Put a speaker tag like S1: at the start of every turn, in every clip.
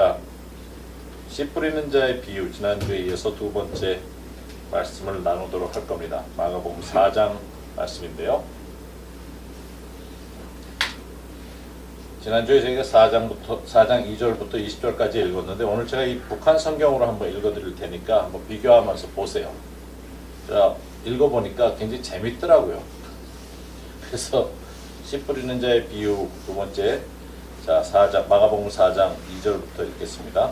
S1: 자, 씨 뿌리는 자의 비유, 지난주에 이어서 두 번째 말씀을 나누도록 할 겁니다. 마가복음 4장 말씀인데요. 지난주에 저희가 4장 2절부터 20절까지 읽었는데 오늘 제가 이 북한 성경으로 한번 읽어드릴 테니까 한번 비교하면서 보세요. 자, 읽어보니까 굉장히 재밌더라고요. 그래서 씨 뿌리는 자의 비유 두 번째, 자, 마가복음 4장 2절부터 읽겠습니다.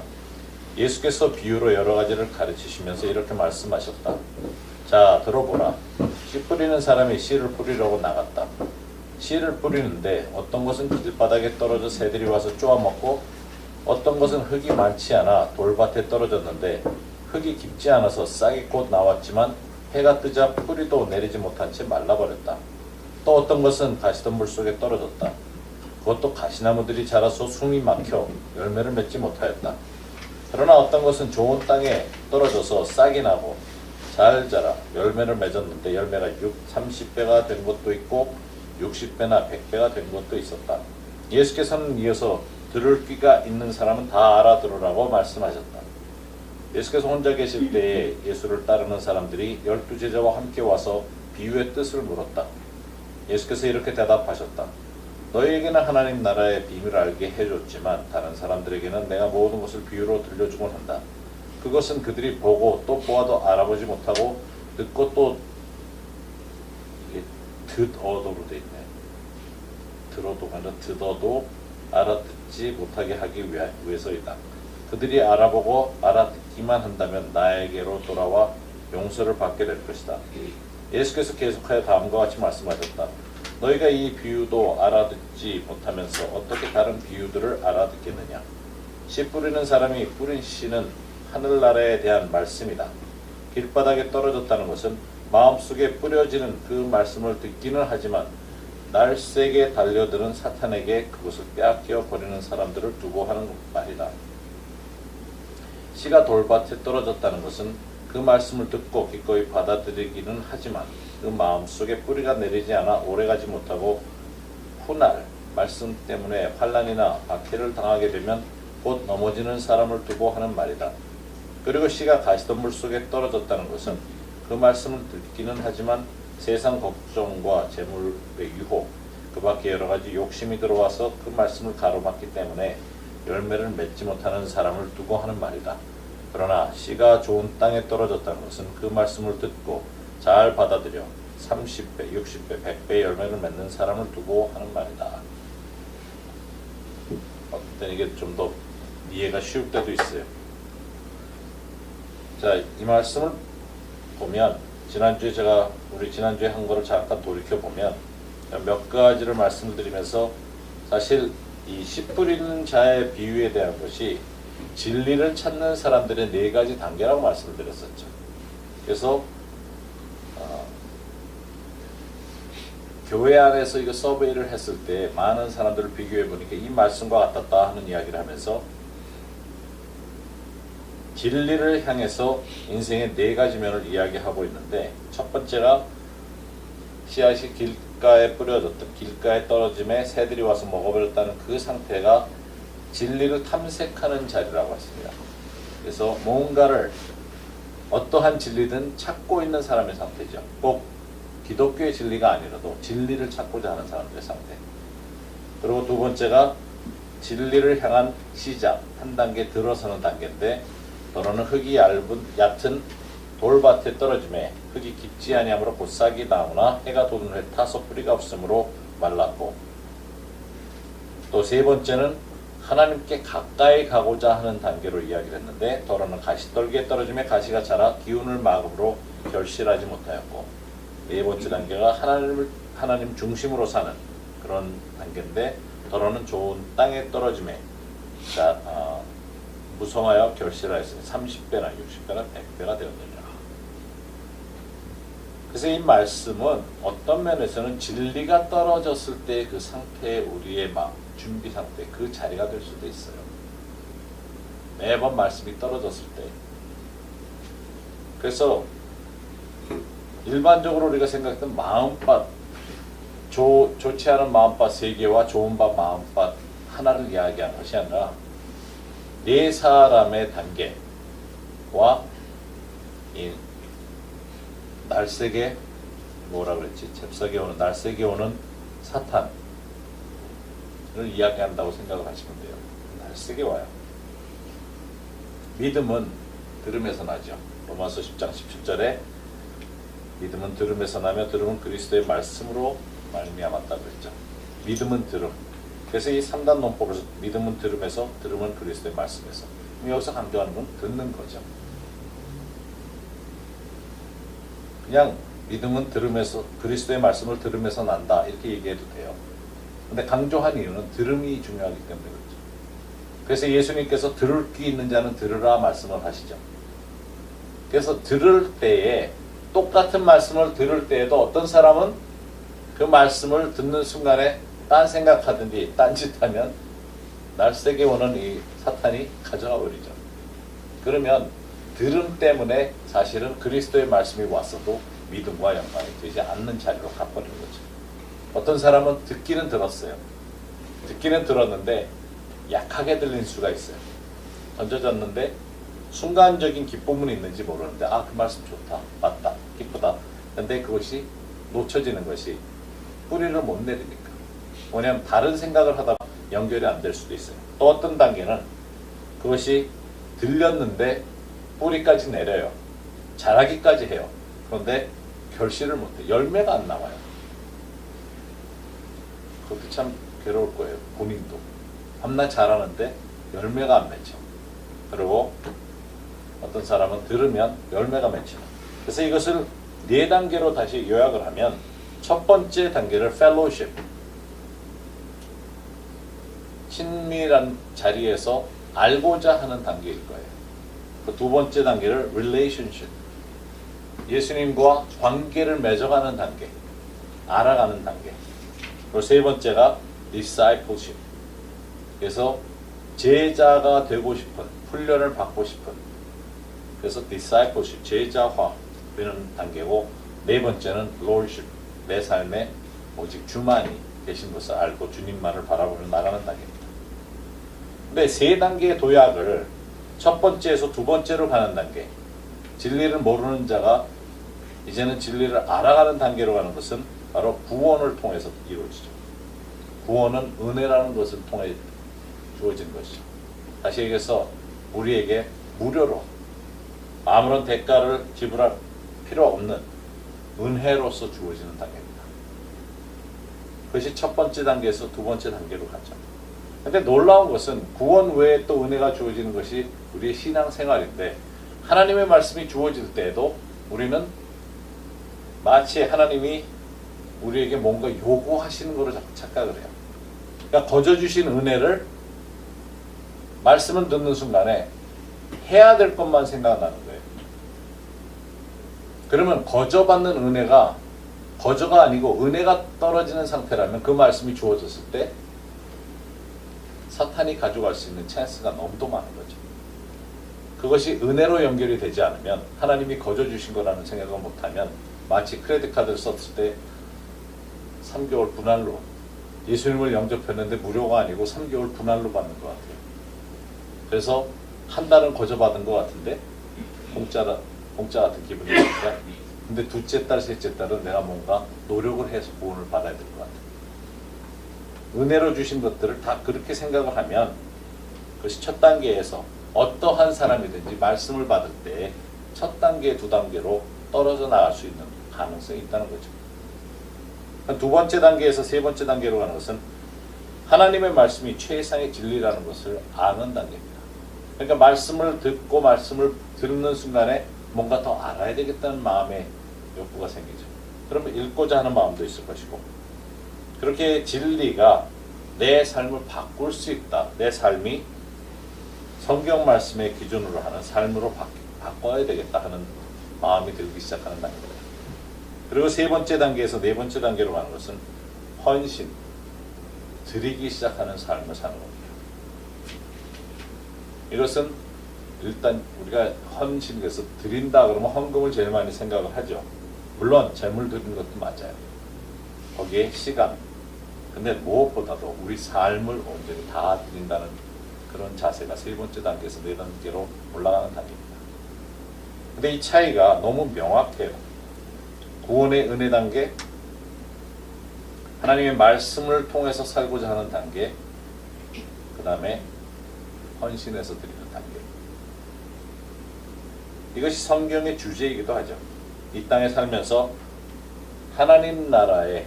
S1: 예수께서 비유로 여러 가지를 가르치시면서 이렇게 말씀하셨다. 자, 들어보라. 씨 뿌리는 사람이 씨를 뿌리려고 나갔다. 씨를 뿌리는데 어떤 것은 길바닥에 떨어져 새들이 와서 쪼아먹고 어떤 것은 흙이 많지 않아 돌밭에 떨어졌는데 흙이 깊지 않아서 싹이 곧 나왔지만 해가 뜨자 뿌리도 내리지 못한 채 말라버렸다. 또 어떤 것은 가시덤불 속에 떨어졌다. 그것도 가시나무들이 자라서 숨이 막혀 열매를 맺지 못하였다. 그러나 어떤 것은 좋은 땅에 떨어져서 싹이 나고 잘 자라 열매를 맺었는데 열매가 30배가 된 것도 있고 60배나 100배가 된 것도 있었다. 예수께서는 이어서 들을 귀가 있는 사람은 다 알아들으라고 말씀하셨다. 예수께서 혼자 계실 때에 예수를 따르는 사람들이 12제자와 함께 와서 비유의 뜻을 물었다. 예수께서 이렇게 대답하셨다. 너희에게는 하나님 나라의 비밀을 알게 해줬지만 다른 사람들에게는 내가 모든 것을 비유로 들려주곤 한다. 그것은 그들이 보고 또 보아도 알아보지 못하고 듣고 또 듣어도로 돼 있네. 들어도 아니라 듣어도 알아듣지 못하게 하기 위해서이다. 그들이 알아보고 알아듣기만 한다면 나에게로 돌아와 용서를 받게 될 것이다. 예수께서 계속하여 다음과 같이 말씀하셨다. 너희가 이 비유도 알아듣지 못하면서 어떻게 다른 비유들을 알아듣겠느냐. 씨 뿌리는 사람이 뿌린 씨는 하늘나라에 대한 말씀이다. 길바닥에 떨어졌다는 것은 마음속에 뿌려지는 그 말씀을 듣기는 하지만 날쌔게 달려드는 사탄에게 그것을 빼앗겨 버리는 사람들을 두고 하는 말이다. 씨가 돌밭에 떨어졌다는 것은 그 말씀을 듣고 기꺼이 받아들이기는 하지만 그 마음속에 뿌리가 내리지 않아 오래가지 못하고 훗날 말씀 때문에 환난이나 박해를 당하게 되면 곧 넘어지는 사람을 두고 하는 말이다. 그리고 씨가 가시덤불 속에 떨어졌다는 것은 그 말씀을 듣기는 하지만 세상 걱정과 재물의 유혹, 그 밖에 여러 가지 욕심이 들어와서 그 말씀을 가로막기 때문에 열매를 맺지 못하는 사람을 두고 하는 말이다. 그러나 씨가 좋은 땅에 떨어졌다는 것은 그 말씀을 듣고 잘 받아들여 30배, 60배, 100배 열매를 맺는 사람을 두고 하는 말이다. 어떤 이게 좀 더 이해가 쉬울 때도 있어요. 자, 이 말씀을 보면 우리 지난주에 한 거를 잠깐 돌이켜 보면 몇 가지를 말씀드리면서 사실 이 씨 뿌리는 자의 비유에 대한 것이 진리를 찾는 사람들의 4가지 단계라고 말씀을 드렸었죠. 그래서 교회 안에서 이거 서베이를 했을 때 많은 사람들을 비교해 보니까 이 말씀과 같았다 하는 이야기를 하면서 진리를 향해서 인생의 4가지 면을 이야기하고 있는데 첫 번째가 씨앗이 길가에 뿌려졌던 길가에 떨어짐에 새들이 와서 먹어버렸다는 그 상태가 진리를 탐색하는 자리라고 했습니다. 그래서 뭔가를 어떠한 진리든 찾고 있는 사람의 상태죠. 꼭 기독교의 진리가 아니라도 진리를 찾고자 하는 사람들의 상태. 그리고 두 번째가 진리를 향한 시작, 한 단계 들어서는 단계인데 더러는 흙이 얕은 돌밭에 떨어짐에 흙이 깊지 아니하므로 곧 싹이 나오나 해가 도는 후에 타서 뿌리가 없으므로 말랐고, 또 세 번째는 하나님께 가까이 가고자 하는 단계로 이야기를 했는데 더러는 가시떨기에 떨어짐에 가시가 자라 기운을 막음으로 결실하지 못하였고, 네 번째 단계가 하나님 중심으로 사는 그런 단계인데 더러는 좋은 땅에 떨어짐에 무성하여 결실하였으니 30배나 60배나 100배가 되었느니라. 그래서 이 말씀은 어떤 면에서는 진리가 떨어졌을 때 그 상태의 우리의 마음, 준비 상태, 그 자리가 될 수도 있어요. 매번 말씀이 떨어졌을 때. 그래서 일반적으로 우리가 생각했던 마음밭, 좋지 않은 마음밭 3개와 좋은 마음밭 하나를 이야기하는 것이 아니라 네 사람의 단계와 이 날쌔게 뭐라 그랬지? 잽싸게 오는 날쌔게 오는 사탄을 이야기한다고 생각을 하시면 돼요. 날쌔게 와요. 믿음은 들음에서 나죠. 로마서 10장 17절에 믿음은 들음에서 나며 들음은 그리스도의 말씀으로 말미암았다 그랬죠. 믿음은 들음. 그래서 이 3단 논법에서 믿음은 들음에서 들음은 그리스도의 말씀에서. 여기서 강조하는 건 듣는 거죠. 그냥 믿음은 들음에서 그리스도의 말씀을 들음에서 난다 이렇게 얘기해도 돼요. 근데 강조한 이유는 들음이 중요하기 때문에 그렇죠. 그래서 예수님께서 들을 귀 있는 자는 들으라 말씀을 하시죠. 그래서 들을 때에 똑같은 말씀을 들을 때에도 어떤 사람은 그 말씀을 듣는 순간에 딴 생각하든지 딴짓하면 날쌔게 오는 이 사탄이 가져가 버리죠. 그러면 들음 때문에 사실은 그리스도의 말씀이 왔어도 믿음과 연관이 되지 않는 자리로 가버리는 거죠. 어떤 사람은 듣기는 들었어요. 듣기는 들었는데 약하게 들릴 수가 있어요. 던져졌는데 순간적인 기쁨은 있는지 모르는데 아, 그 말씀 좋다, 맞다, 기쁘다. 근데 그것이 놓쳐지는 것이 뿌리를 못 내리니까. 뭐냐면 다른 생각을 하다 연결이 안 될 수도 있어요. 또 어떤 단계는 그것이 들렸는데 뿌리까지 내려요. 자라기까지 해요. 그런데 결실을 못해. 열매가 안 나와요. 그것도 참 괴로울 거예요. 본인도. 밤낮 자라는데 열매가 안 맺혀. 그리고 어떤 사람은 들으면 열매가 맺혀. 그래서 이것을 4단계로 다시 요약을 하면 첫 번째 단계를 fellowship, 친밀한 자리에서 알고자 하는 단계일 거예요. 그 두 번째 단계를 relationship, 예수님과 관계를 맺어가는 단계, 알아가는 단계. 그리고 세 번째가 discipleship, 그래서 제자가 되고 싶은, 훈련을 받고 싶은, 그래서 discipleship, 제자화 되는 단계고, 네 번째는 lordship, 내 삶에 오직 주만이 계신 것을 알고 주님만을 바라보며 나가는 단계입니다. 근데 세 단계의 도약을 첫 번째에서 두 번째로 가는 단계, 진리를 모르는 자가 이제는 진리를 알아가는 단계로 가는 것은 바로 구원을 통해서 이루어지죠. 구원은 은혜라는 것을 통해 주어진 것이죠. 다시 얘기해서 우리에게 무료로 아무런 대가를 지불할 필요 없는 은혜로서 주어지는 단계입니다. 그것이 첫 번째 단계에서 두 번째 단계로 가죠. 근데 놀라운 것은 구원 외에 또 은혜가 주어지는 것이 우리의 신앙생활인데, 하나님의 말씀이 주어질 때에도 우리는 마치 하나님이 우리에게 뭔가 요구하시는 것으로 자꾸 착각을 해요. 그러니까 거저 주신 은혜를 말씀을 듣는 순간에 해야 될 것만 생각나는 거예요. 그러면 거저 받는 은혜가 거저가 아니고 은혜가 떨어지는 상태라면 그 말씀이 주어졌을 때 사탄이 가져갈 수 있는 찬스가 너무도 많은 거죠. 그것이 은혜로 연결이 되지 않으면, 하나님이 거저 주신 거라는 생각을 못하면 마치 크레딧 카드를 썼을 때 3개월 분할로, 예수님을 영접했는데 무료가 아니고 3개월 분할로 받는 것 같아요. 그래서 한 달은 거저 받은 것 같은데 공짜 같은 기분이 드니까, 근데 둘째 달, 셋째 달은 내가 뭔가 노력을 해서 구원을 받아야 될 것 같아요. 은혜로 주신 것들을 다 그렇게 생각을 하면 그것이 첫 단계에서 어떠한 사람이든지 말씀을 받을 때 첫 단계, 두 단계로 떨어져 나갈 수 있는 가능성이 있다는 거죠. 두 번째 단계에서 세 번째 단계로 가는 것은 하나님의 말씀이 최상의 진리라는 것을 아는 단계입니다. 그러니까 말씀을 듣고 말씀을 듣는 순간에 뭔가 더 알아야 되겠다는 마음의 욕구가 생기죠. 그러면 읽고자 하는 마음도 있을 것이고, 그렇게 진리가 내 삶을 바꿀 수 있다. 내 삶이 성경 말씀의 기준으로 하는 삶으로 바꿔야 되겠다 하는 마음이 들기 시작하는 단계입니다. 그리고 세 번째 단계에서 네 번째 단계로 가는 것은 헌신, 드리기 시작하는 삶을 사는 겁니다. 이것은 일단 우리가 헌신에서 드린다 그러면 헌금을 제일 많이 생각을 하죠. 물론 재물 드리는 것도 맞아요. 거기에 시간, 근데 무엇보다도 우리 삶을 온전히 다 드린다는 그런 자세가 세 번째 단계에서 네 단계로 올라가는 단계입니다. 근데 이 차이가 너무 명확해요. 구원의 은혜 단계, 하나님의 말씀을 통해서 살고자 하는 단계, 그 다음에 헌신해서 드리는 단계. 이것이 성경의 주제이기도 하죠. 이 땅에 살면서 하나님 나라의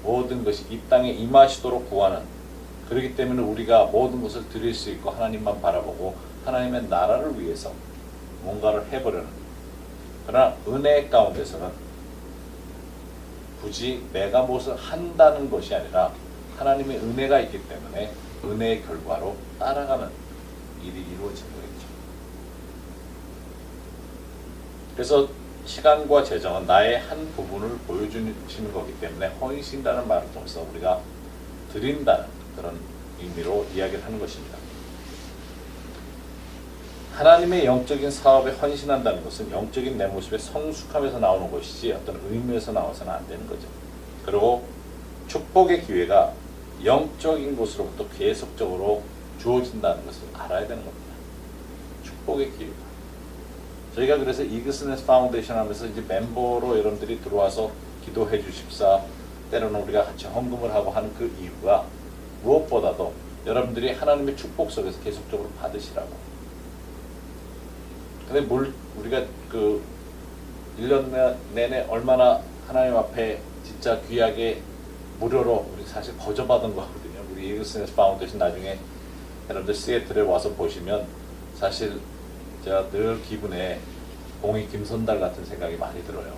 S1: 모든 것이 이 땅에 임하시도록 구하는, 그렇기 때문에 우리가 모든 것을 드릴 수 있고 하나님만 바라보고 하나님의 나라를 위해서 뭔가를 해보려는, 그러나 은혜 가운데서는 굳이 내가 무엇을 한다는 것이 아니라 하나님의 은혜가 있기 때문에 은혜의 결과로 따라가는 일이 이루어지는 거겠죠. 그래서 시간과 재정은 나의 한 부분을 보여주시는 거기 때문에 헌신이라는 말을 통해서 우리가 드린다는 그런 의미로 이야기를 하는 것입니다. 하나님의 영적인 사업에 헌신한다는 것은 영적인 내 모습의 성숙함에서 나오는 것이지 어떤 의미에서 나와서는 안 되는 거죠. 그리고 축복의 기회가 영적인 곳으로부터 계속적으로 주어진다는 것을 알아야 되는 겁니다. 축복의 기회가. 저희가 그래서 이그스네스 파운데이션 하면서 이제 멤버로 여러분들이 들어와서 기도해 주십사, 때로는 우리가 같이 헌금을 하고 하는 그 이유가 무엇보다도 여러분들이 하나님의 축복 속에서 계속적으로 받으시라고. 근데 우리가 그 1년 내내 얼마나 하나님 앞에 진짜 귀하게 무료로 우리 사실 거저받은 거거든요. 우리 이그스네스 파운데이션 나중에 여러분들 시애틀에 와서 보시면 사실 제가 늘 기분에 공이 김선달 같은 생각이 많이 들어요.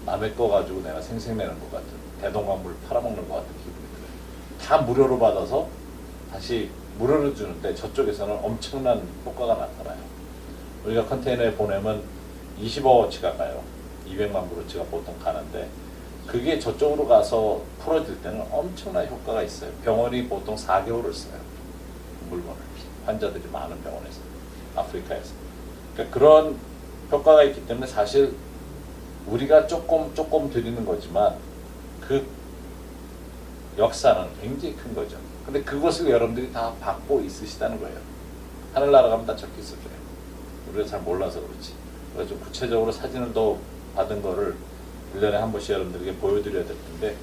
S1: 남의 거 가지고 내가 생색내는 것 같은, 대동강물 팔아먹는 것 같은 기분이 들어요. 다 무료로 받아서 다시 무료로 주는데 저쪽에서는 엄청난 효과가 나타나요. 우리가 컨테이너에 보내면 20어워치가 가요. 200만 브로치가 보통 가는데 그게 저쪽으로 가서 풀어질 때는 엄청난 효과가 있어요. 병원이 보통 4개월을 써요. 물건을. 환자들이 많은 병원에서. 아프리카에서. 그러니까 그런 효과가 있기 때문에 사실 우리가 조금 드리는 거지만 그 역사는 굉장히 큰 거죠. 근데 그것을 여러분들이 다 받고 있으시다는 거예요. 하늘나라 가면 다 적혀 있을 거예요. 우리가 잘 몰라서 그렇지. 그래서 좀 구체적으로 사진을 더 받은 거를 1년에 한 번씩 여러분들에게 보여드려야 될 텐데,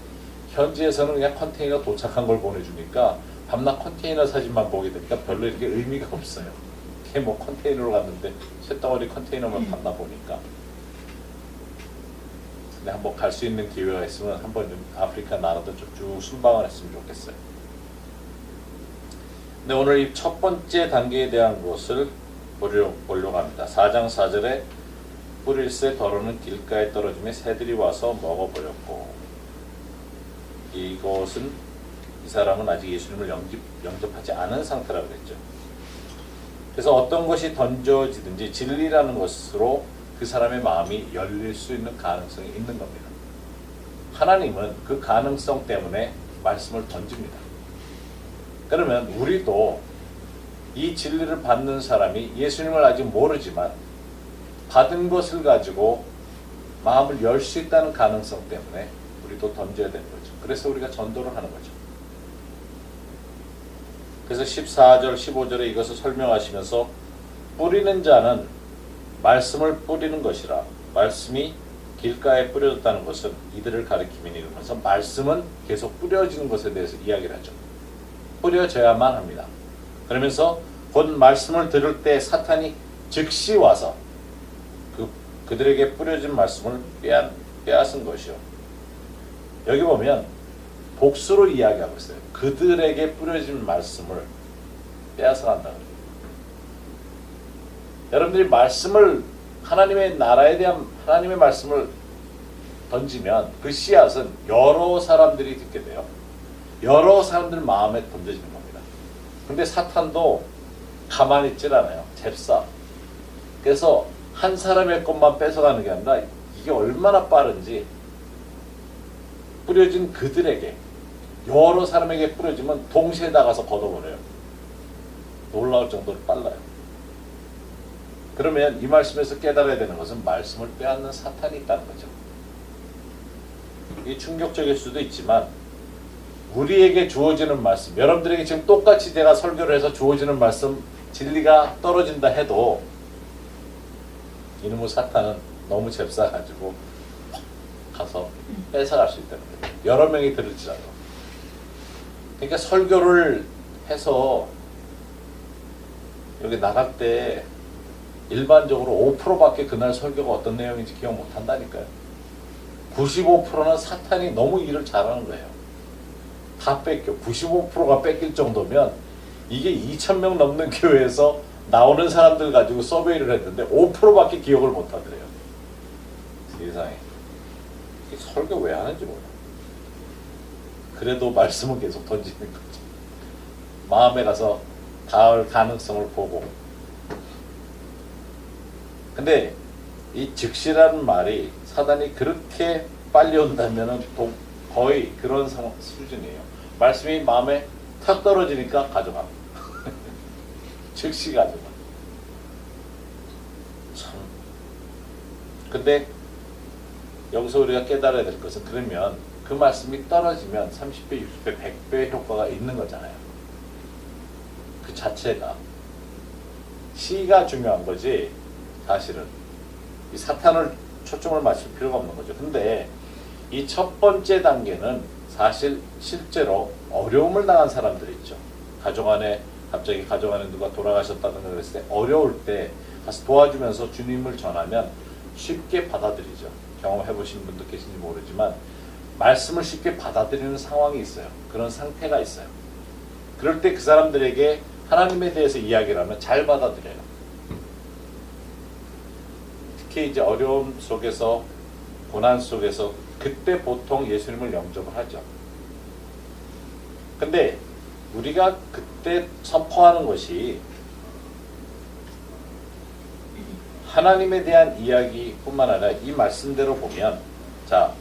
S1: 현지에서는 그냥 컨테이너 도착한 걸 보내주니까 밤낮 컨테이너 사진만 보게 되니까 별로 이렇게 의미가 없어요. 그게 뭐 컨테이너로 갔는데 쇳덩어리 컨테이너만 봤나 보니까. 근데 한번 갈 수 있는 기회가 있으면 한번 좀 아프리카 나라도 쭉 순방을 했으면 좋겠어요. 근데 오늘 이 첫 번째 단계에 대한 것을 보려고 합니다. 4장 4절에 뿌릴새 더러는 길가에 떨어지며 새들이 와서 먹어버렸고, 이것은 이 사람은 아직 예수님을 영접하지 않은 상태라고 했죠. 그래서 어떤 것이 던져지든지 진리라는 것으로 그 사람의 마음이 열릴 수 있는 가능성이 있는 겁니다. 하나님은 그 가능성 때문에 말씀을 던집니다. 그러면 우리도 이 진리를 받는 사람이 예수님을 아직 모르지만 받은 것을 가지고 마음을 열 수 있다는 가능성 때문에 우리도 던져야 되는 거죠. 그래서 우리가 전도를 하는 거죠. 그래서 14절, 15절에 이것을 설명하시면서 뿌리는 자는 말씀을 뿌리는 것이라, 말씀이 길가에 뿌려졌다는 것은 이들을 가리키면 이러면서 말씀은 계속 뿌려지는 것에 대해서 이야기를 하죠. 뿌려져야만 합니다. 그러면서 곧 말씀을 들을 때 사탄이 즉시 와서 그들에게 뿌려진 말씀을 빼앗은 것이요. 여기 보면 복수로 이야기하고 있어요. 그들에게 뿌려진 말씀을 빼앗아간다. 여러분들이 말씀을, 하나님의 나라에 대한 하나님의 말씀을 던지면 그 씨앗은 여러 사람들이 듣게 돼요. 여러 사람들 마음에 던져지는 겁니다. 근데 사탄도 가만히 있질 않아요. 잽싸. 그래서 한 사람의 것만 뺏어가는 게 아니라 이게 얼마나 빠른지 뿌려진 그들에게, 여러 사람에게 뿌려지면 동시에 나가서 걷어버려요. 놀라울 정도로 빨라요. 그러면 이 말씀에서 깨달아야 되는 것은 말씀을 빼앗는 사탄이 있다는 거죠. 이게 충격적일 수도 있지만 우리에게 주어지는 말씀, 여러분들에게 지금 똑같이 제가 설교를 해서 주어지는 말씀 진리가 떨어진다 해도 이놈의 사탄은 너무 잽싸가지고 가서 뺏어갈 수 있다는 거예요. 여러 명이 들을지라도. 그러니까 설교를 해서 여기 나갈 때 일반적으로 5%밖에 그날 설교가 어떤 내용인지 기억 못 한다니까요. 95%는 사탄이 너무 일을 잘하는 거예요. 다 뺏겨. 95%가 뺏길 정도면 이게 2,000명 넘는 교회에서 나오는 사람들 가지고 서베이를 했는데 5%밖에 기억을 못 하더래요. 세상에. 설교 왜 하는지 몰라. 그래도 말씀은 계속 던지는 거죠. 마음에 가서 닿을 가능성을 보고. 근데 이 즉시라는 말이 사단이 그렇게 빨리 온다면은 거의 그런 상황 수준이에요. 말씀이 마음에 탁 떨어지니까 가져가. 즉시 가져가. 참. 근데 여기서 우리가 깨달아야 될 것은 그러면 그 말씀이 떨어지면 30배, 60배, 100배 효과가 있는 거잖아요. 그 자체가. 시가 중요한 거지 사실은. 이 사탄을 초점을 맞출 필요가 없는 거죠. 근데 이 첫 번째 단계는 사실 실제로 어려움을 당한 사람들이 있죠. 갑자기 가족 안에 누가 돌아가셨다든가 그랬을 때 어려울 때 가서 도와주면서 주님을 전하면 쉽게 받아들이죠. 경험해 보신 분도 계신지 모르지만 말씀을 쉽게 받아들이는 상황이 있어요. 그런 상태가 있어요. 그럴 때 그 사람들에게 하나님에 대해서 이야기를 하면 잘 받아들여요. 특히 이제 어려움 속에서 고난 속에서 그때 보통 예수님을 영접을 하죠. 근데 우리가 그때 선포하는 것이 하나님에 대한 이야기뿐만 아니라 이 말씀대로 보면 자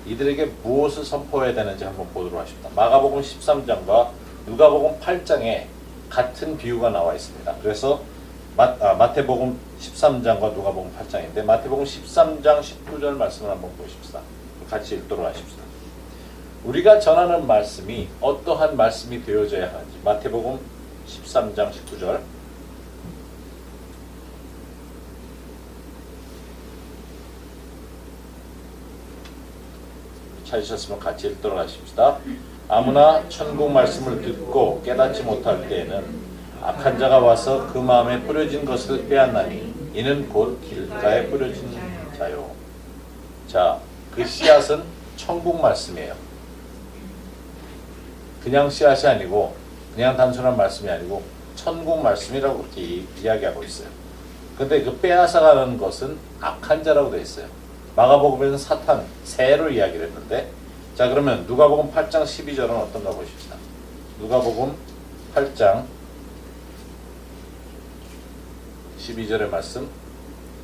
S1: 이들에게 무엇을 선포해야 되는지 한번 보도록 하십니다. 마가복음 13장과 누가복음 8장에 같은 비유가 나와 있습니다. 그래서 마태복음 13장과 누가복음 8장인데 마태복음 13장 19절 말씀을 한번 보십시다. 같이 읽도록 하십시다. 우리가 전하는 말씀이 어떠한 말씀이 되어져야 하는지 마태복음 13장 19절 찾으셨으면 같이 읽도록 하십시다. 아무나 천국 말씀을 듣고 깨닫지 못할 때에는 악한 자가 와서 그 마음에 뿌려진 것을 빼앗나니 이는 곧 길가에 뿌려진 자요. 자, 그 씨앗은 천국 말씀이에요. 그냥 씨앗이 아니고 그냥 단순한 말씀이 아니고 천국 말씀이라고 그렇게 이야기하고 있어요. 근데 그 빼앗아가는 것은 악한 자라고 되어 있어요. 마가복음에는 사탄, 새로 이야기를 했는데 자 그러면 누가복음 8장 12절은 어떤가 보십시다. 누가복음 8장 12절의 말씀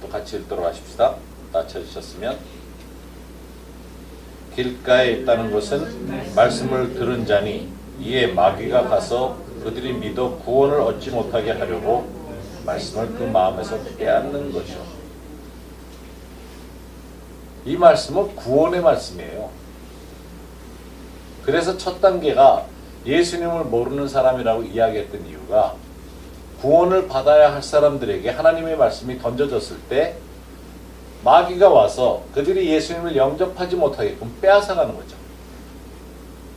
S1: 또 같이 읽도록 하십시다. 다 찾으셨으면 길가에 있다는 것은 말씀을 들은 자니 이에 마귀가 가서 그들이 믿어 구원을 얻지 못하게 하려고 말씀을 그 마음에서 빼앗는 것이요. 이 말씀은 구원의 말씀이에요. 그래서 첫 단계가 예수님을 모르는 사람이라고 이야기했던 이유가 구원을 받아야 할 사람들에게 하나님의 말씀이 던져졌을 때 마귀가 와서 그들이 예수님을 영접하지 못하게끔 빼앗아가는 거죠.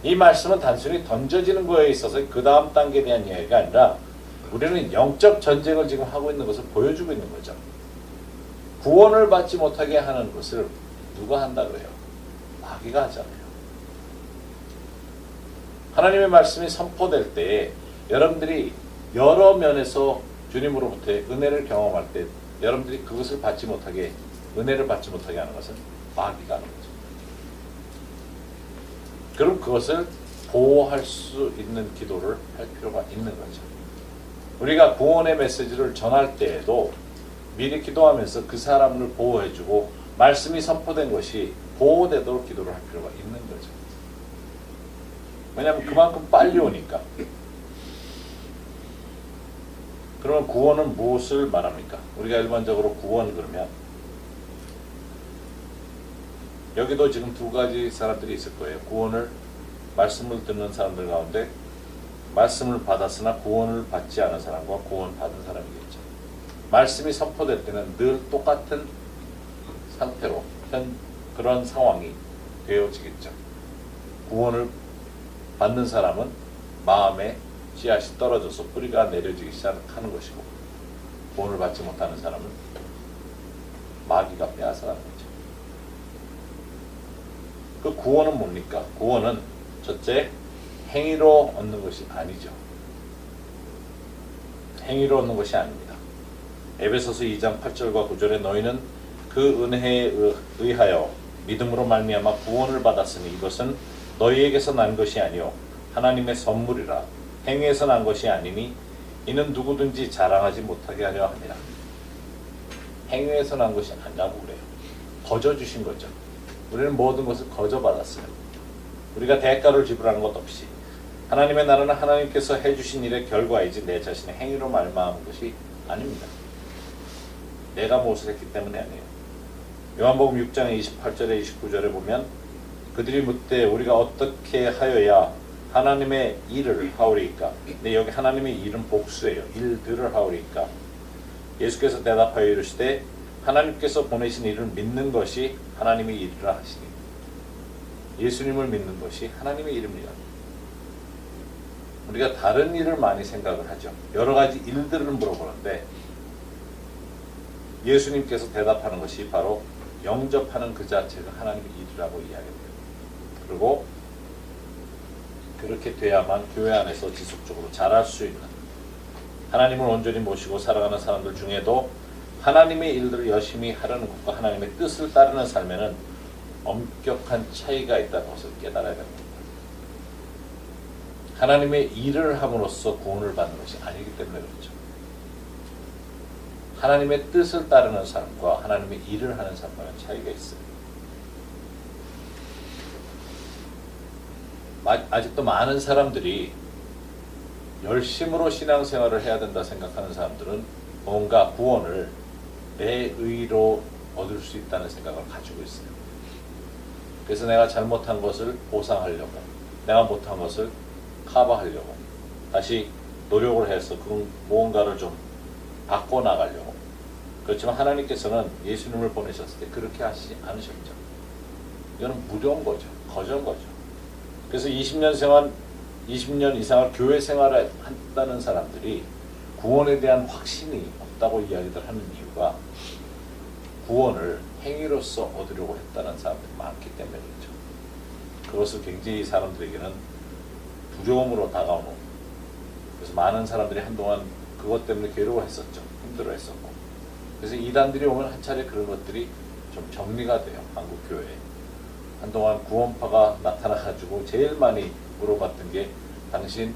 S1: 이 말씀은 단순히 던져지는 거에 있어서 그 다음 단계에 대한 이야기가 아니라 우리는 영적 전쟁을 지금 하고 있는 것을 보여주고 있는 거죠. 구원을 받지 못하게 하는 것을 누가 한다 그래요? 마귀가 하잖아요. 하나님의 말씀이 선포될 때 여러분들이 여러 면에서 주님으로부터의 은혜를 경험할 때 여러분들이 그것을 받지 못하게 은혜를 받지 못하게 하는 것은 마귀가 하는 거죠. 그럼 그것을 보호할 수 있는 기도를 할 필요가 있는 거죠. 우리가 구원의 메시지를 전할 때에도 미리 기도하면서 그 사람을 보호해주고 말씀이 선포된 것이 보호되도록 기도를 할 필요가 있는 거죠. 왜냐하면 그만큼 빨리 오니까. 그러면 구원은 무엇을 말합니까? 우리가 일반적으로 구원 그러면 여기도 지금 두 가지 사람들이 있을 거예요. 구원을 말씀을 듣는 사람들 가운데 말씀을 받았으나 구원을 받지 않은 사람과 구원받은 사람이겠죠. 말씀이 선포될 때는 늘 똑같은 상태로 그런 상황이 되어지겠죠. 구원을 받는 사람은 마음에 씨앗이 떨어져서 뿌리가 내려지기 시작하는 것이고, 구원을 받지 못하는 사람은 마귀가 빼앗아가는 거죠. 그 구원은 뭡니까? 구원은 첫째, 행위로 얻는 것이 아니죠. 행위로 얻는 것이 아닙니다. 에베소서 2장 8절과 9절에 너희는 그 은혜에 의하여 믿음으로 말미암아 구원을 받았으니 이것은 너희에게서 난 것이 아니요 하나님의 선물이라. 행위에서 난 것이 아니니 이는 누구든지 자랑하지 못하게 하려 함이라. 행위에서 난 것이 아니라고 그래요. 거저 주신 거죠. 우리는 모든 것을 거저 받았어요. 우리가 대가를 지불하는 것 없이. 하나님의 나라는 하나님께서 해주신 일의 결과이지 내 자신의 행위로 말미암은 것이 아닙니다. 내가 무엇을 했기 때문에 아니에요. 요한복음 6장 28절에 29절에 보면 그들이 묻되 우리가 어떻게 하여야 하나님의 일을 하오리이까. 근데 여기 하나님의 일은 복수예요. 일들을 하오리이까. 예수께서 대답하여 이르시되 하나님께서 보내신 일을 믿는 것이 하나님의 일이라 하시니. 예수님을 믿는 것이 하나님의 일입니다. 우리가 다른 일을 많이 생각을 하죠. 여러 가지 일들을 물어보는데 예수님께서 대답하는 것이 바로 영접하는 그 자체가 하나님의 일이라고 이야기합니다. 그리고 그렇게 돼야만 교회 안에서 지속적으로 자랄 수 있는, 하나님을 온전히 모시고 살아가는 사람들 중에도 하나님의 일들을 열심히 하려는 것과 하나님의 뜻을 따르는 삶에는 엄격한 차이가 있다는 것을 깨달아야 됩니다. 하나님의 일을 함으로써 구원을 받는 것이 아니기 때문에 그렇죠. 하나님의 뜻을 따르는 삶과 하나님의 일을 하는 삶과는 차이가 있어요. 아직도 많은 사람들이 열심으로 신앙생활을 해야 된다 생각하는 사람들은 뭔가 구원을 내 의로 얻을 수 있다는 생각을 가지고 있어요. 그래서 내가 잘못한 것을 보상하려고, 내가 못한 것을 커버하려고 다시 노력을 해서 그 무언가를 좀 바꿔나가려고. 그렇지만 하나님께서는 예수님을 보내셨을 때 그렇게 하시지 않으셨죠. 이거는 무료인 거죠. 거저인 거죠. 그래서 20년 이상을 교회 생활을 한다는 사람들이 구원에 대한 확신이 없다고 이야기들 하는 이유가 구원을 행위로서 얻으려고 했다는 사람들이 많기 때문에 그렇죠. 그것을 굉장히 사람들에게는 두려움으로 다가오는, 그래서 많은 사람들이 한동안 그것 때문에 괴로워했었죠. 힘들어했었고. 그래서 이단들이 오면 한 차례 그런 것들이 좀 정리가 돼요. 한국 교회에. 한동안 구원파가 나타나가지고 제일 많이 물어봤던 게 당신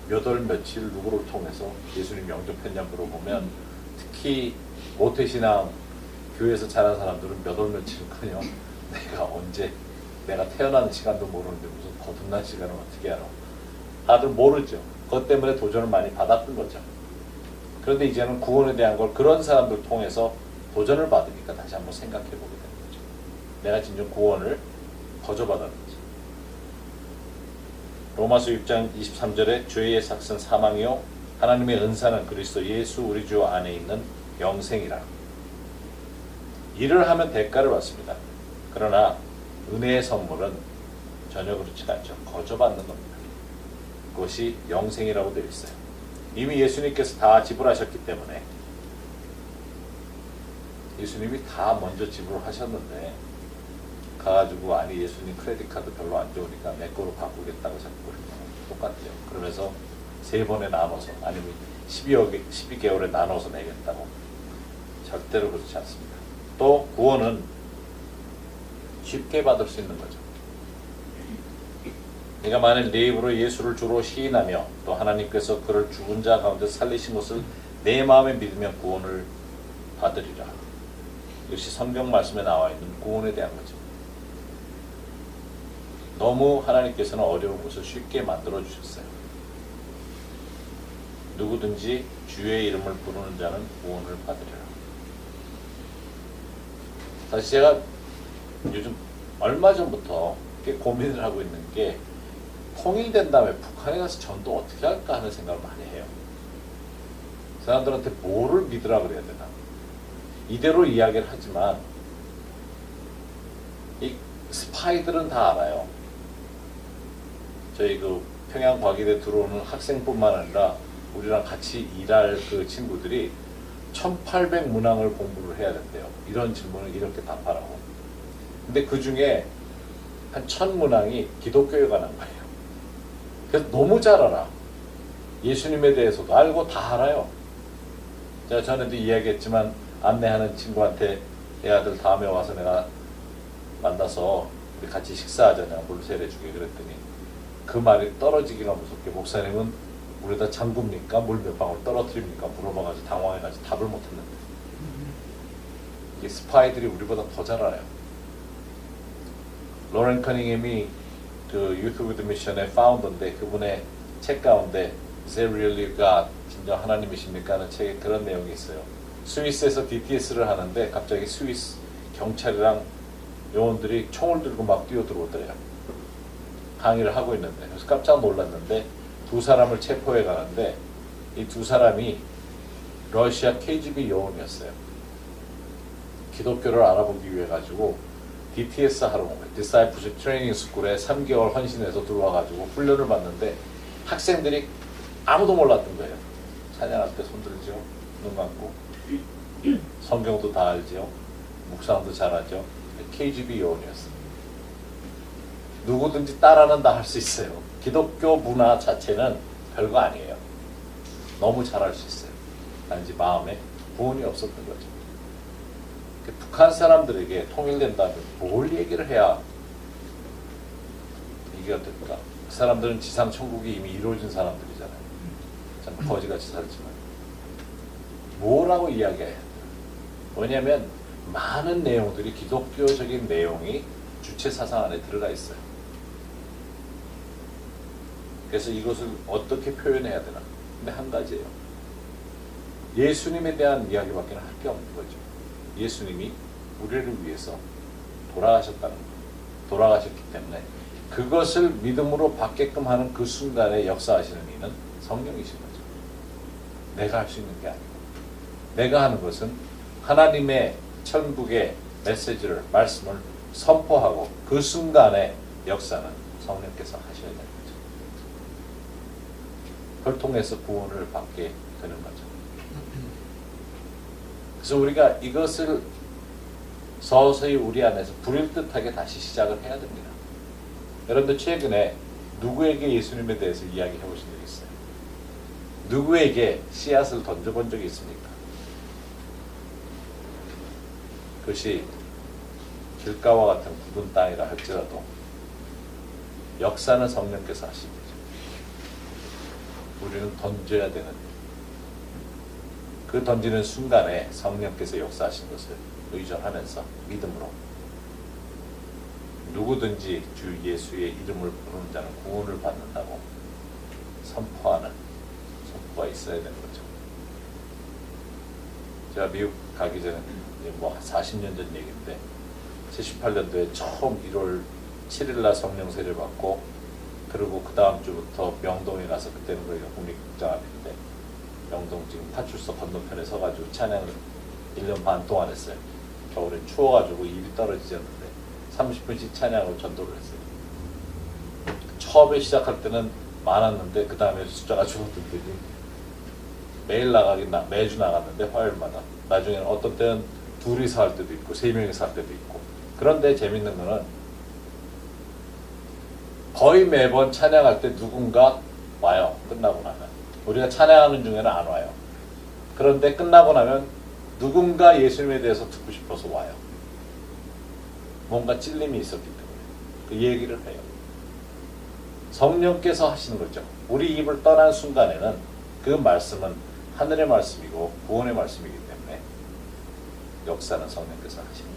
S1: 몇 월 며칠 누구를 통해서 예수님 영접했냐 물어보면, 특히 모태신앙 교회에서 자란 사람들은 몇 월 며칠은커녕 내가 언제, 내가 태어나는 시간도 모르는데 무슨 거듭난 시간을 어떻게 알아. 다들 모르죠. 그것 때문에 도전을 많이 받았던 거죠. 그런데 이제는 구원에 대한 걸 그런 사람들 통해서 도전을 받으니까 다시 한번 생각해 보게 되는 거죠. 내가 진정 구원을 거저받았는지. 로마서 6장 23절에 죄의 삭은 사망이요 하나님의 은사는 그리스도 예수 우리 주 안에 있는 영생이라. 일을 하면 대가를 받습니다. 그러나 은혜의 선물은 전혀 그렇지 않죠. 거저받는 겁니다. 그것이 영생이라고 되어 있어요. 이미 예수님께서 다 지불하셨기 때문에, 예수님이 다 먼저 지불하셨는데 가가지고 아니 예수님 크레딧 카드 별로 안 좋으니까 내 거로 바꾸겠다고 자꾸 그러면 똑같아요. 그러면서 3번에 나눠서 아니면 12개월에 나눠서 내겠다고. 절대로 그렇지 않습니다. 또 구원은 쉽게 받을 수 있는 거죠. 네가 만일 네 입으로 예수를 주로 시인하며 또 하나님께서 그를 죽은 자 가운데 살리신 것을 내 마음에 믿으면 구원을 받으리라. 이것이 성경 말씀에 나와 있는 구원에 대한 거죠. 너무 하나님께서는 어려운 것을 쉽게 만들어 주셨어요. 누구든지 주의 이름을 부르는 자는 구원을 받으리라. 사실 제가 요즘 얼마 전부터 고민을 하고 있는 게, 통일된 다음에 북한에 가서 전도 어떻게 할까 하는 생각을 많이 해요. 사람들한테 뭐를 믿으라 그래야 되나. 이대로 이야기를 하지만 이 스파이들은 다 알아요. 저희 그 평양 과기대 들어오는 학생뿐만 아니라 우리랑 같이 일할 그 친구들이 1800 문항을 공부를 해야 된대요. 이런 질문을 이렇게 답하라고. 근데 그 중에 한 1000문항이 기독교에 관한 거예요. 그래서 너무 잘 알아. 예수님에 대해서도 알고 다 알아요. 제가 전에도 이야기했지만 안내하는 친구한테 내 아들 다음에 와서 내가 만나서 우리 같이 식사하자냐, 물 세례주게 그랬더니 그 말이 떨어지기가 무섭게 목사님은 우리다 장구입니까? 물 몇 방울 떨어뜨립니까? 물어봐가지고 당황해가지고 답을 못했는데 이게 스파이들이 우리보다 더 잘 알아요. 로렌 커닝햄이 그 Youth with Mission의 파운더인데 그분의 책 가운데 Is there really God? 진짜 하나님이십니까? 하는 책에 그런 내용이 있어요. 스위스에서 DTS를 하는데 갑자기 스위스 경찰이랑 요원들이 총을 들고 막 뛰어들어오더래요. 항의를 하고 있는데. 그래서 깜짝 놀랐는데 두 사람을 체포해 가는데 이 두 사람이 러시아 KGB 요원이었어요. 기독교를 알아보기 위해 가지고 DTS 하러 온 거예요. Discipleship Training School에 3개월 헌신해서 들어와가지고 훈련을 받는데 학생들이 아무도 몰랐던 거예요. 찬양할 때 손 들죠. 눈 감고. 성경도 다 알죠. 묵상도 잘하죠. KGB 요원이었어요. 누구든지 따라는 다 할 수 있어요. 기독교 문화 자체는 별거 아니에요. 너무 잘할 수 있어요. 단지 마음에 부은이 없었던 거죠. 북한 사람들에게 통일된다면 뭘 얘기를 해야 이게 될까? 그 사람들은 지상 천국이 이미 이루어진 사람들이잖아요. 참 거지같이 살지만 뭐라고 이야기해야 돼요? 왜냐하면 많은 내용들이 기독교적인 내용이 주체 사상 안에 들어가 있어요. 그래서 이것을 어떻게 표현해야 되나? 근데 한 가지예요. 예수님에 대한 이야기밖에 할 게 없는 거죠. 예수님이 우리를 위해서 돌아가셨다는 것, 돌아가셨기 때문에 그것을 믿음으로 받게끔 하는 그 순간에 역사하시는 이는 성령이신 거죠. 내가 할 수 있는 게 아니고 내가 하는 것은 하나님의 천국의 메시지를, 말씀을 선포하고 그 순간에 역사는 성령께서 하셔야 되는 거죠. 그걸 통해서 구원을 받게 되는 거죠. 그래서 우리가 이것을 서서히 우리 안에서 불일듯하게 다시 시작을 해야 됩니다. 여러분들 최근에 누구에게 예수님에 대해서 이야기해 보신 적 있어요? 누구에게 씨앗을 던져본 적이 있습니까? 그것이 길가와 같은 굳은 땅이라 할지라도 역사는 성령께서 하신 거죠. 우리는 던져야 되는 그 던지는 순간에 성령께서 역사하신 것을 의존하면서 믿음으로 누구든지 주 예수의 이름을 부르는 자는 구원을 받는다고 선포하는 선포가 있어야 되는 거죠. 제가 미국 가기 전에 뭐 40년 전 얘기인데 78년도에 처음 1월 7일날 성령 세례를 받고 그리고 그 다음 주부터 명동에 가서 그때는 거기가 국립극장 앞인데 명동 지금 파출소 건너편에 서가지고 찬양을 1년 반 동안 했어요. 겨울에 추워가지고 입이 떨어지지 않는데 30분씩 찬양으로 전도를 했어요. 처음에 시작할 때는 많았는데 그 다음에 숫자가 줄어들더니 매일 매주 나갔는데 화요일마다 나중에는 어떤 때는 둘이서 할 때도 있고 3명이서 할 때도 있고. 그런데 재밌는 거는 거의 매번 찬양할 때 누군가 와요. 끝나고 나면 우리가 찬양하는 중에는 안 와요. 그런데 끝나고 나면 누군가 예수님에 대해서 듣고 싶어서 와요. 뭔가 찔림이 있었기 때문에 그 얘기를 해요. 성령께서 하시는 거죠. 우리 입을 떠난 순간에는 그 말씀은 하늘의 말씀이고 구원의 말씀이기 때문에 역사는 성령께서 하시는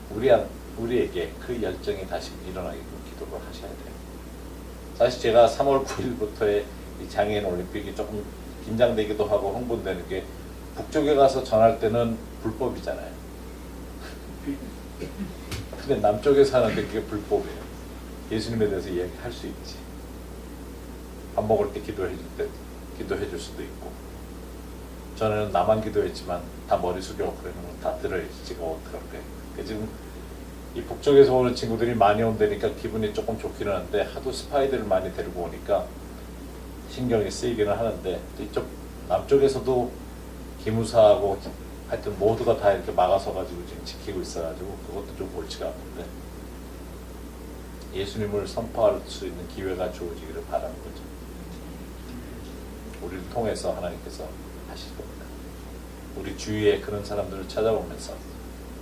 S1: 겁니다. 우리에게 그 열정이 다시 일어나게끔 기도를 하셔야 돼요. 사실 제가 3월 9일부터의 이 장애인 올림픽이 조금 긴장되기도 하고 흥분되는 게 북쪽에 가서 전할 때는 불법이잖아요. 근데 남쪽에 사는데 그게 불법이에요. 예수님에 대해서 이야기할 수 있지. 밥 먹을 때 기도해 줄 때 기도해 줄 수도 있고. 저는 나만 기도했지만 다 머리 숙여 그러면 다 들어야지. 지가 어떡할 거야. 지금 이 북쪽에서 오는 친구들이 많이 온다니까 기분이 조금 좋기는 한데 하도 스파이들을 많이 데리고 오니까 신경이 쓰이기는 하는데 이쪽 남쪽에서도 기무사하고 하여튼 모두가 다 이렇게 막아서 가지고 지금 지키고 있어가지고 그것도 좀 옳지가 않는데 예수님을 선포할 수 있는 기회가 주어지기를 바라는 거죠. 우리를 통해서 하나님께서 하실 겁니다. 우리 주위에 그런 사람들을 찾아보면서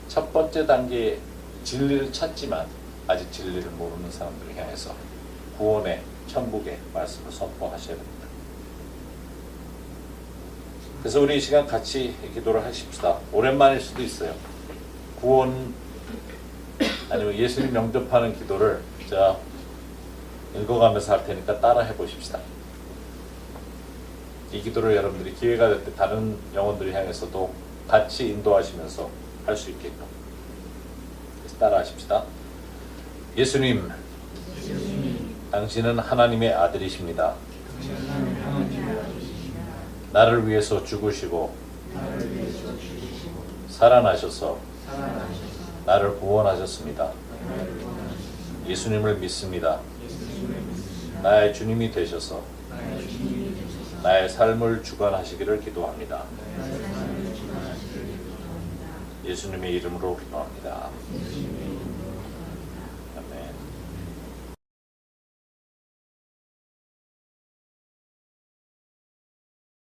S1: 첫 번째 단계에 진리를 찾지만 아직 진리를 모르는 사람들을 향해서 구원의 천국의 말씀을 선포하셔야 됩니다. 그래서 우리 이 시간 같이 기도를 하십시다. 오랜만일 수도 있어요. 구원 아니면 예수님 영접하는 기도를 제가 읽어가면서 할 테니까 따라 해보십시다. 이 기도를 여러분들이 기회가 될 때 다른 영혼들을 향해서도 같이 인도하시면서 할 수 있게끔 따라 하십시다. 예수님, 당신은 하나님의 아들이십니다. 나를 위해서 죽으시고 살아나셔서 나를 구원하셨습니다. 예수님을 믿습니다. 나의 주님이 되셔서 나의 삶을 주관하시기를 기도합니다. 예수님의 이름으로 기도합니다.